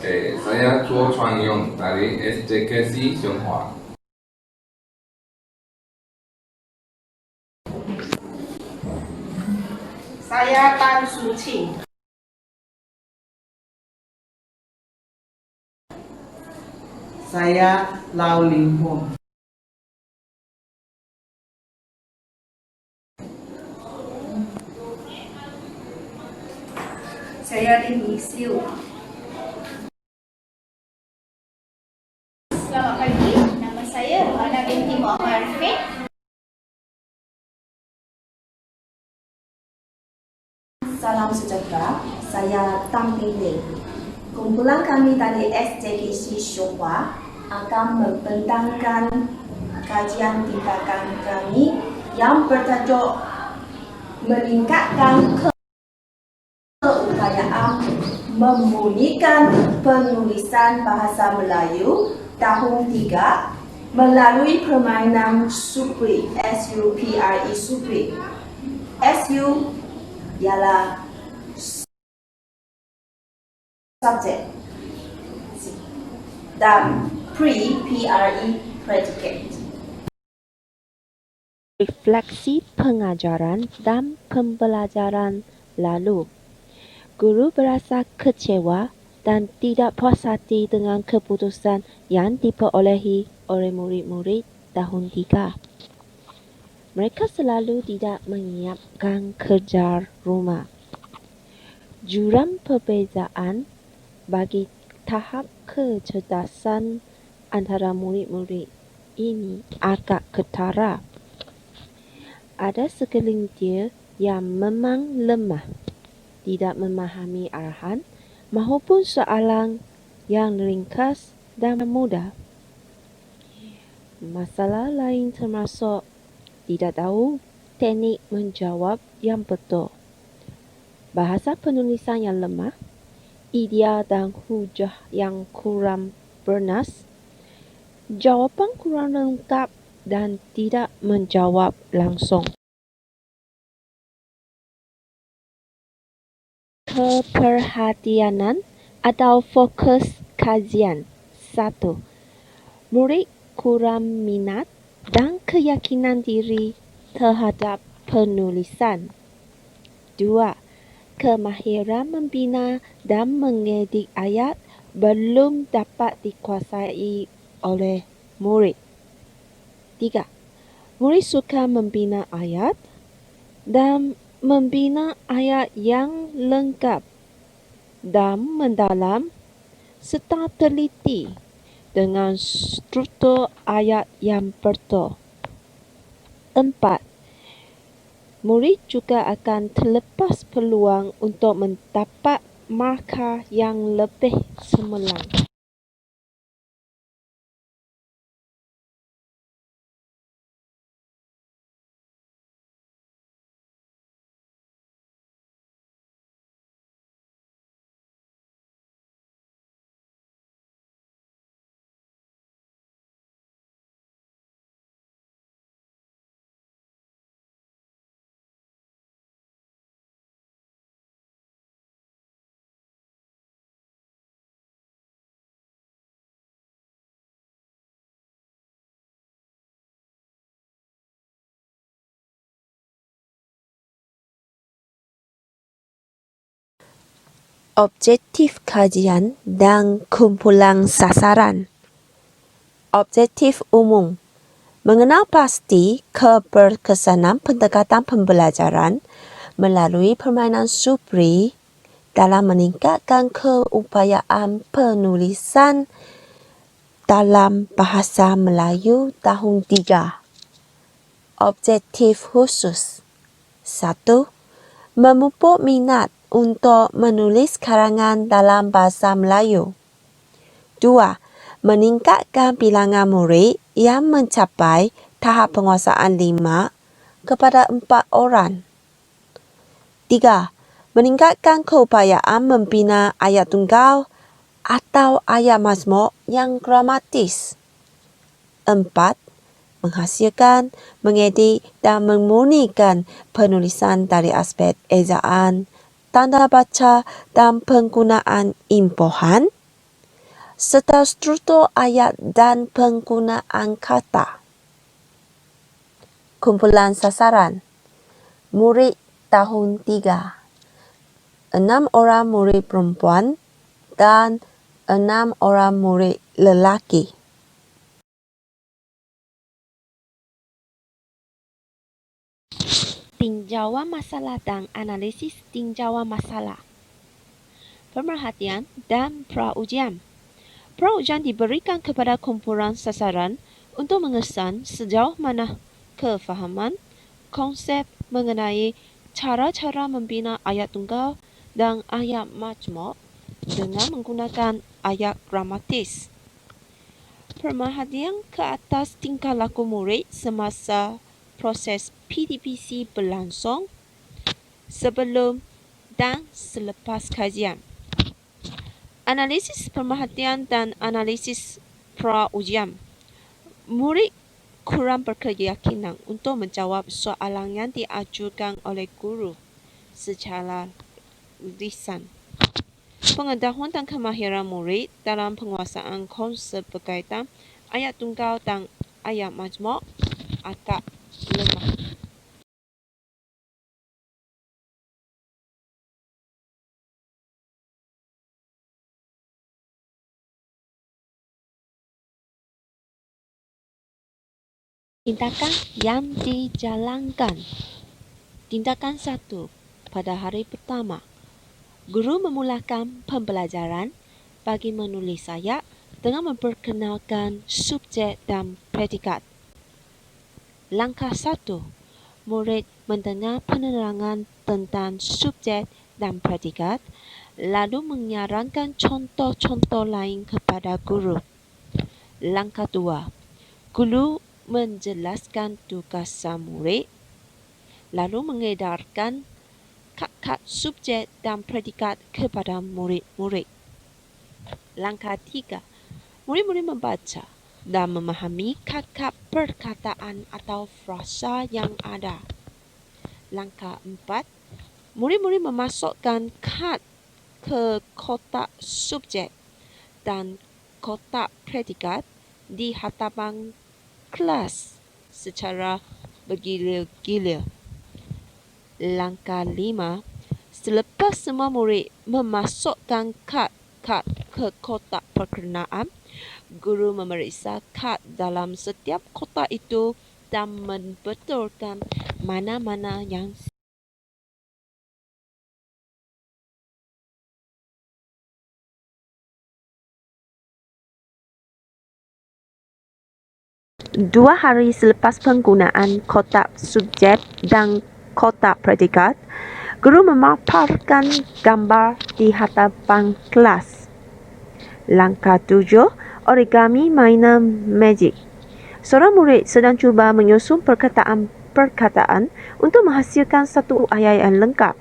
Saya Chuo Chuan Yong dari SJKC Xiong'Hua. Saya Tan Su Qing. Saya Lau Lim Huang. Saya Lim Isiu. Selamat pagi, nama saya Ruhana binti Muhammad Arifin. Salam sejahtera, saya Tam Ping Ling. Kumpulan kami dari SJKC Xiong'Hua akan membentangkan kajian tindakan kami yang bertajuk meningkatkan keupayaan memurnikan penulisan bahasa Melayu tahun 3 melalui permainan SUPRE, S-U-P-R-E, SUPRE. S-U ialah subjek dan P-R-E, predicate. Refleksi pengajaran dan pembelajaran lalu. Guru berasa kecewa dan tidak puas hati dengan keputusan yang diperolehi oleh murid-murid tahun 3. Mereka selalu tidak menyiapkan kerja rumah. Jurang perbezaan bagi tahap kecerdasan antara murid-murid ini agak ketara. Ada segelintir yang memang lemah, tidak memahami arahan maupun soalan yang ringkas dan mudah. Masalah lain termasuk tidak tahu teknik menjawab yang betul, bahasa penulisan yang lemah, idea dan hujah yang kurang bernas, jawapan kurang lengkap dan tidak menjawab langsung. Keperhatianan atau fokus kajian. 1. Murid kurang minat dan keyakinan diri terhadap penulisan. 2. Kemahiran membina dan mengedit ayat belum dapat dikuasai oleh murid. 3. Murid suka membina ayat dan membina ayat yang lengkap dan mendalam serta teliti dengan struktur ayat yang betul. 4. Murid juga akan terlepas peluang untuk mendapat markah yang lebih cemerlang. Objektif kajian dan kumpulan sasaran. Objektif umum. Mengenal pasti keberkesanan pendekatan pembelajaran melalui permainan SUPRE dalam meningkatkan keupayaan penulisan dalam bahasa Melayu tahun 3. Objektif khusus. 1. Memupuk minat untuk menulis karangan dalam bahasa Melayu. 2. Meningkatkan bilangan murid yang mencapai tahap penguasaan 5 kepada 4 orang. 3. Meningkatkan keupayaan membina ayat tunggal atau ayat mazmur yang gramatis. 4. Menghasilkan, mengedit dan memurnikan penulisan dari aspek ejaan, tanda baca dan penggunaan imbuhan serta struktur ayat dan penggunaan kata. Kumpulan sasaran. Murid tahun 3. 6 orang murid perempuan dan 6 orang murid lelaki. Tinjauan masalah dan analisis tinjauan masalah. Pemerhatian dan praujian. Praujian diberikan kepada kumpulan sasaran untuk mengesan sejauh mana kefahaman konsep mengenai cara-cara membina ayat tunggal dan ayat majmuk dengan menggunakan ayat gramatis. Pemerhatian ke atas tingkah laku murid semasa proses PDPC berlangsung, sebelum dan selepas kajian. Analisis pemerhatian dan analisis praujian. Murid kurang berkeyakinan untuk menjawab soalan yang diajukan oleh guru secara lisan. Pengetahuan dan kemahiran murid dalam penguasaan konsep berkaitan ayat tunggal dan ayat majmuk agak lemah. Tindakan yang dijalankan. Tindakan 1. Pada hari pertama, guru memulakan pembelajaran bagi menulis ayat dengan memperkenalkan subjek dan predikat. Langkah 1. Murid mendengar penerangan tentang subjek dan predikat, lalu menyarankan contoh-contoh lain kepada guru. Langkah 2. Guru menjelaskan tugas sang murid, lalu mengedarkan kad-kad subjek dan predikat kepada murid-murid. Langkah 3. Murid-murid membaca dan memahami kad-kad perkataan atau frasa yang ada. Langkah 4. Murid-murid memasukkan kad ke kotak subjek dan kotak predikat di hadapan kelas secara bergila-gila. Langkah 5. Selepas semua murid memasukkan kad-kad ke kotak perkenaan, guru memeriksa kad dalam setiap kotak itu dan membetulkan mana-mana yang Dua hari selepas penggunaan kotak subjek dan kotak predikat, guru memaparkan gambar di hadapan kelas. Langkah 7. Origami mainan magic. Seorang murid sedang cuba menyusun perkataan untuk menghasilkan satu ayat yang lengkap.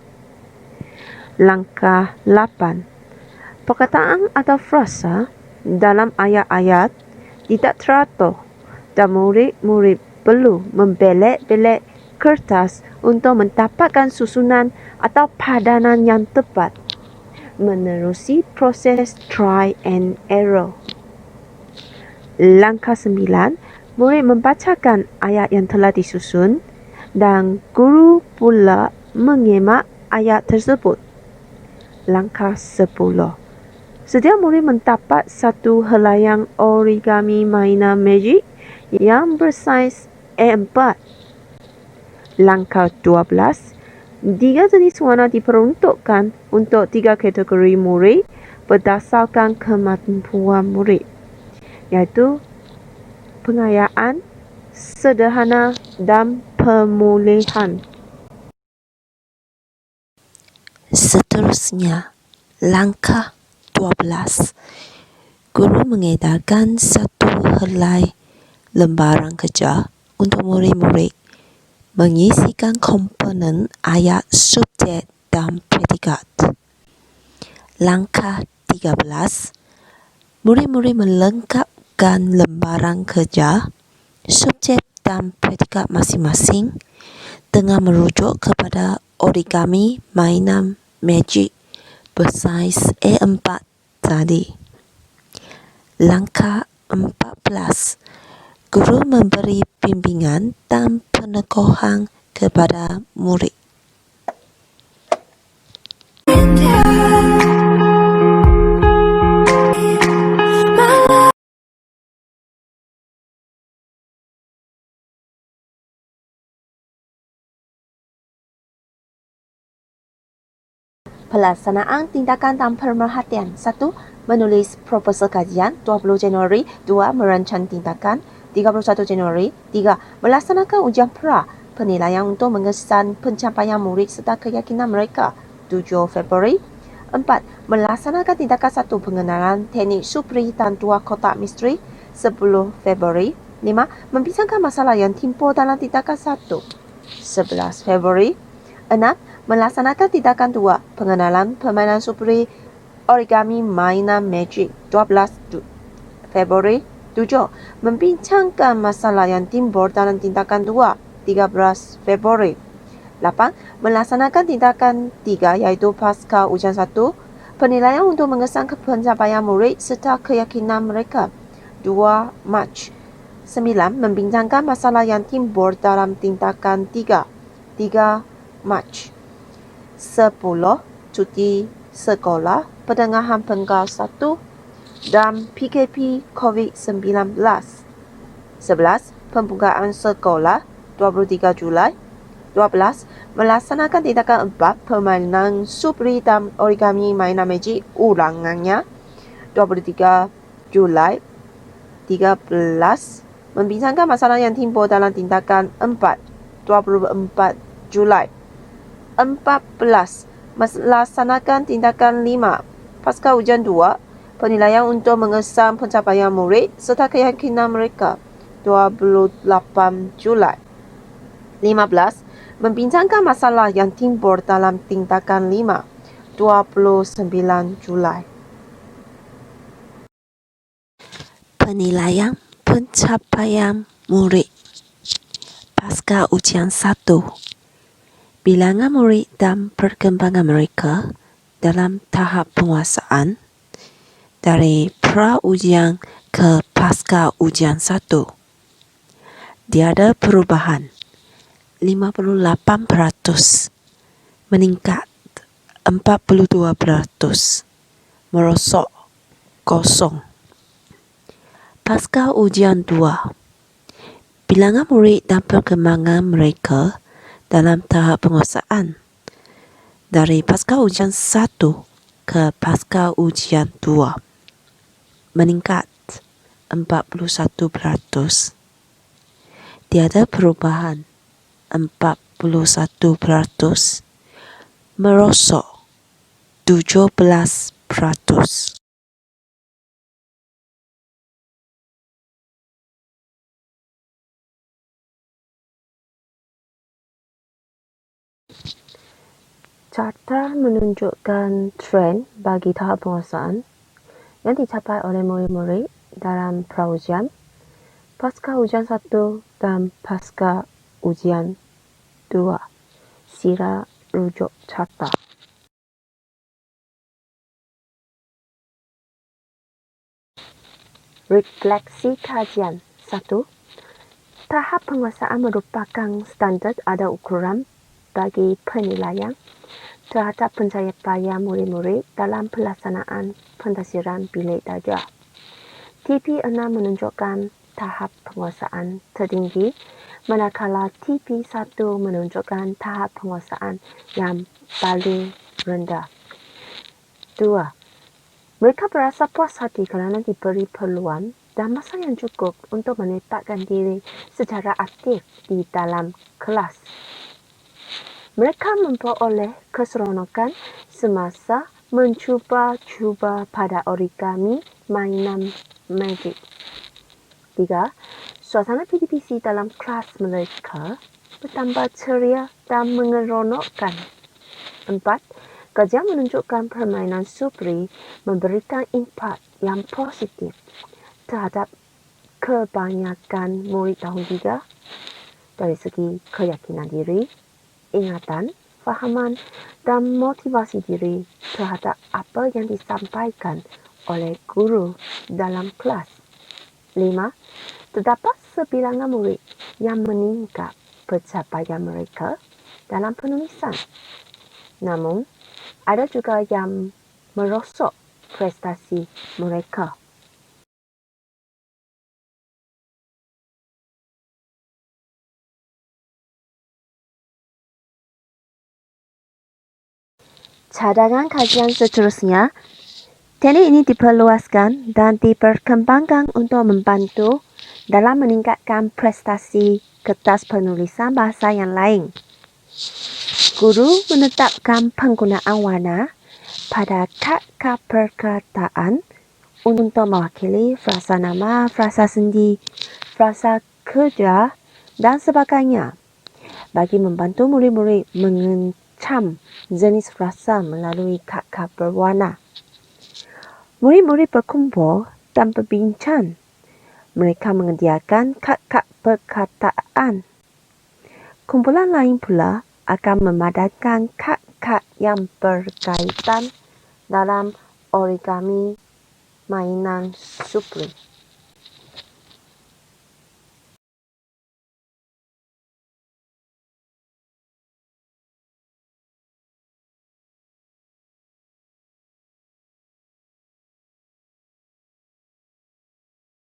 Langkah 8. Perkataan atau frasa dalam ayat-ayat tidak teratur dan murid-murid perlu membelek-belek kertas untuk mendapatkan susunan atau padanan yang tepat, menerusi proses try and error. Langkah 9. Murid membacakan ayat yang telah disusun dan guru pula menyemak ayat tersebut. Langkah 10. Setiap murid mendapat satu helaian origami mainan magic yang bersaiz A4. Langkah 12. 3 jenis warna diperuntukkan untuk 3 kategori murid berdasarkan kemampuan murid, iaitu pengayaan, sederhana dan pemulihan. Seterusnya, langkah 12. Guru mengedarkan satu helai lembaran kerja untuk murid-murid mengisikan komponen ayat subjek dan predikat. Langkah 13. Murid-murid melengkapkan lembaran kerja, subjek dan predikat masing-masing dengan merujuk kepada origami mainan magic bersaiz A4 tadi. Langkah 14. Guru memberi bimbingan dan peneguhan kepada murid. Pelaksanaan tindakan dan pemerhatian. 1. Menulis proposal kajian. 20 Januari. 2. Merancang tindakan. 31 Januari. 3. Melaksanakan ujian pra. Penilaian untuk mengesan pencapaian murid serta keyakinan mereka. 7 Februari. 4. Melaksanakan tindakan 1. Pengenalan teknik supri dan 2 kotak misteri. 10 Februari. 5. Membincangkan masalah yang timbul dalam tindakan 1. 11 Februari. 6. Melaksanakan tindakan 2. Pengenalan permainan supri origami mainan magic. 12 Februari. 7. Membincangkan masalah yang timbul dalam tindakan 2. 13 Februari. 8. Melaksanakan tindakan 3 iaitu pasca ujian 1. Penilaian untuk mengesankan pencapaian murid serta keyakinan mereka. 2 Mac. 9. Membincangkan masalah yang timbul dalam tindakan 3. 3 Mac. 10. Cuti sekolah pertengahan penggal 1 dan PKP COVID-19. 11. Pembukaan sekolah 23 Julai. 12. Melaksanakan tindakan 4. Permainan supri dan origami mainan magic ulangannya. 23 Julai. 13. Membincangkan masalah yang timbul dalam tindakan 4. 24 Julai. 14. Melaksanakan tindakan 5. Pasca ujian 2. Penilaian untuk mengesan pencapaian murid serta keyakinan mereka. 28 Julai. 15. Membincangkan masalah yang timbul dalam tindakan 5. 29 Julai. Penilaian pencapaian murid pasca ujian 1. Bilangan murid dan perkembangan mereka dalam tahap penguasaan dari pra-ujian ke pasca ujian 1. Tiada perubahan 58%, meningkat 42%, merosot 0. Pasca ujian 2. Bilangan murid dan perkembangan mereka dalam tahap penguasaan dari pasca ujian 1 ke pasca ujian 2 meningkat 41%. Tiada perubahan 41%, merosot 17%. Carta menunjukkan tren bagi tahap penguasaan yang dicapai oleh murid-murid dalam pra-ujian, pasca ujian 1 dan pasca ujian 2. Sila rujuk carta. Refleksi kajian. 1. Tahap penguasaan merupakan standard ada ukuran bagi penilaian terhadap pencapaian murid-murid dalam pelaksanaan pentadbiran bilik darjah. TP6 menunjukkan tahap penguasaan tertinggi, manakala TP1 menunjukkan tahap penguasaan yang paling rendah. 2. Mereka berasa puas hati kerana diberi peluang dan masa yang cukup untuk menempatkan diri secara aktif di dalam kelas. Mereka memperoleh keseronokan semasa mencuba-cuba pada origami mainan magic. 3. Suasana PDPC dalam kelas mereka bertambah ceria dan mengeronokkan. 4. Kajian menunjukkan permainan supri memberikan impak yang positif terhadap kebanyakan murid tahun 3 dari segi keyakinan diri, ingatan, fahaman dan motivasi diri terhadap apa yang disampaikan oleh guru dalam kelas. 5. Terdapat sebilangan murid yang meningkat pencapaian mereka dalam penulisan. Namun, ada juga yang merosot prestasi mereka. Cadangan kajian seterusnya, teknik ini diperluaskan dan diperkembangkan untuk membantu dalam meningkatkan prestasi kertas penulisan bahasa yang lain. Guru menetapkan penggunaan warna pada kad-kad perkataan untuk mewakili frasa nama, frasa sendi, frasa kerja dan sebagainya bagi membantu murid-murid mengencam jenis frasa melalui kad-kad berwarna. Murid-murid berkumpul dan berbincang. Mereka menyediakan kad-kad perkataan. Kumpulan lain pula akan memadatkan kad-kad yang berkaitan dalam origami mainan Supreme.